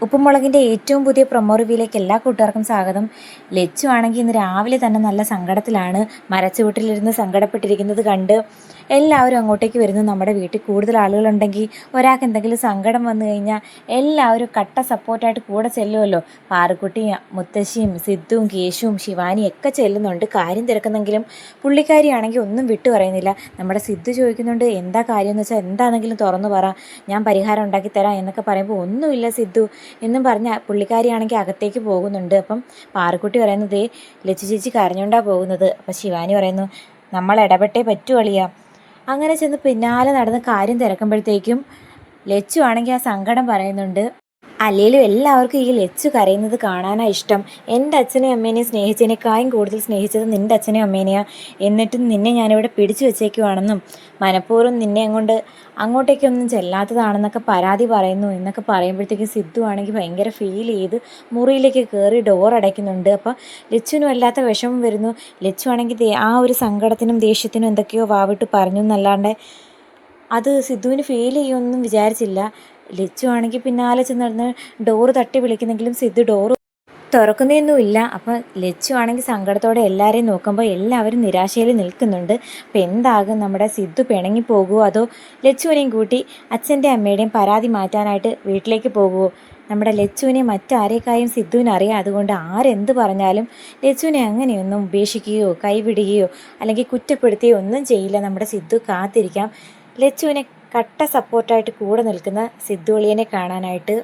ഉപ്പുമുളകിൻ്റെ ഏറ്റവും പുതിയ പ്രൊമോ റിവ്യൂയിലേക്ക് എല്ലാ കൂട്ടുകാർക്കും സ്വാഗതം. ലച്ചു ആണെങ്കിൽ ഇന്ന് രാവിലെ തന്നെ നല്ല സങ്കടത്തിലാണ്. മരച്ചുവട്ടിലിരുന്ന് സങ്കടപ്പെട്ടിരിക്കുന്നത് കണ്ട് എല്ലാവരും അങ്ങോട്ടേക്ക് വരുന്നു. നമ്മുടെ വീട്ടിൽ കൂടുതൽ ആളുകളുണ്ടെങ്കിൽ ഒരാൾക്ക് എന്തെങ്കിലും സങ്കടം വന്നു കഴിഞ്ഞാൽ എല്ലാവരും കട്ട സപ്പോർട്ടായിട്ട് കൂടെ ചെല്ലുമല്ലോ. പാറുക്കുട്ടിയും മുത്തശ്ശിയും സിദ്ധുവും കേശുവും ശിവാനിയും ഒക്കെ ചെല്ലുന്നുണ്ട് കാര്യം തിരക്കുന്നെങ്കിലും പുള്ളിക്കാരിയാണെങ്കിൽ ഒന്നും വിട്ടു പറയുന്നില്ല. നമ്മുടെ സിദ്ധു ചോദിക്കുന്നുണ്ട് എന്താ കാര്യം എന്ന് വെച്ചാൽ എന്താണെങ്കിലും തുറന്നു പറ, ഞാൻ പരിഹാരം ഉണ്ടാക്കി തരാം എന്നൊക്കെ പറയുമ്പോൾ ഒന്നുമില്ല സിദ്ധു എന്നും പറഞ്ഞ പുള്ളിക്കാരിയാണെങ്കിൽ അകത്തേക്ക് പോകുന്നുണ്ട്. അപ്പം പാറുക്കുട്ടി പറയുന്നത് ലച്ചു ചേച്ചി കരഞ്ഞുകൊണ്ടാണ് പോകുന്നത്. അപ്പം ശിവാനി പറയുന്നു നമ്മൾ ഇടപെട്ടേ പറ്റൂ അളിയാ. അങ്ങനെ ചെന്ന് പിന്നാലെ നടന്ന് കാര്യം തിരക്കുമ്പോഴത്തേക്കും ലച്ചു ആണെങ്കിൽ ആ സങ്കടം പറയുന്നുണ്ട്. അല്ലെങ്കിലും എല്ലാവർക്കും ഈ ലച്ചു കരയുന്നത് കാണാനാണ് ഇഷ്ടം. എൻ്റെ അച്ഛനെയും അമ്മേനെയും സ്നേഹിച്ചതിനേക്കാളും കൂടുതൽ സ്നേഹിച്ചത് നിൻ്റെ അച്ഛനെയും അമ്മേനെയാണ്. എന്നിട്ടും നിന്നെ ഞാനിവിടെ പിടിച്ചു വെച്ചേക്കുവാണെന്നും മനഃപൂർവ്വം നിന്നെ അങ്ങോട്ടേക്കൊന്നും ചെല്ലാത്തതാണെന്നൊക്കെ പരാതി പറയുന്നു എന്നൊക്കെ പറയുമ്പോഴത്തേക്കും സിദ്ധു ആണെങ്കിൽ ഭയങ്കര ഫീൽ ചെയ്ത് മുറിയിലേക്ക് കയറി ഡോർ അടയ്ക്കുന്നുണ്ട്. അപ്പം ലച്ചുവിനും വല്ലാത്ത വിഷമം വരുന്നു. ലച്ചു ആണെങ്കിൽ ആ ഒരു സങ്കടത്തിനും ദേഷ്യത്തിനും എന്തൊക്കെയോ വാവിട്ട് പറഞ്ഞു എന്നല്ലാണ്ട് അത് സിദ്ധുവിന് ഫീൽ ചെയ്യുമെന്നും വിചാരിച്ചില്ല. ലച്ചു ആണെങ്കിൽ പിന്നാലെ ചെന്നിരുന്ന് ഡോറ് തട്ടി വിളിക്കുന്നെങ്കിലും സിദ്ധു ഡോറ് തുറക്കുന്നതൊന്നുമില്ല. അപ്പം ലച്ചു ആണെങ്കിൽ സങ്കടത്തോടെ എല്ലാവരെയും നോക്കുമ്പോൾ എല്ലാവരും നിരാശയിൽ നിൽക്കുന്നുണ്ട്. അപ്പം എന്താകും, നമ്മുടെ സിദ്ധു പിണങ്ങി പോകുമോ അതോ ലച്ചുവിനെയും കൂട്ടി അച്ഛൻ്റെ അമ്മയുടെയും പരാതി മാറ്റാനായിട്ട് വീട്ടിലേക്ക് പോകുമോ? നമ്മുടെ ലച്ചുവിനെ മറ്റാരേക്കായും സിദ്ധുവിന് അറിയാം. അതുകൊണ്ട് ആരെന്ത് പറഞ്ഞാലും ലച്ചുവിനെ അങ്ങനെയൊന്നും ഉപേക്ഷിക്കുകയോ കൈവിടുകയോ അല്ലെങ്കിൽ കുറ്റപ്പെടുത്തുകയോ ഒന്നും ചെയ്യില്ല. നമ്മുടെ സിദ്ധു കാത്തിരിക്കാം ലച്ചുവിനെ കട്ട സപ്പോർട്ടായിട്ട് കൂടെ നിൽക്കുന്ന സിദ്ധു അളിയനെ കാണാനായിട്ട്.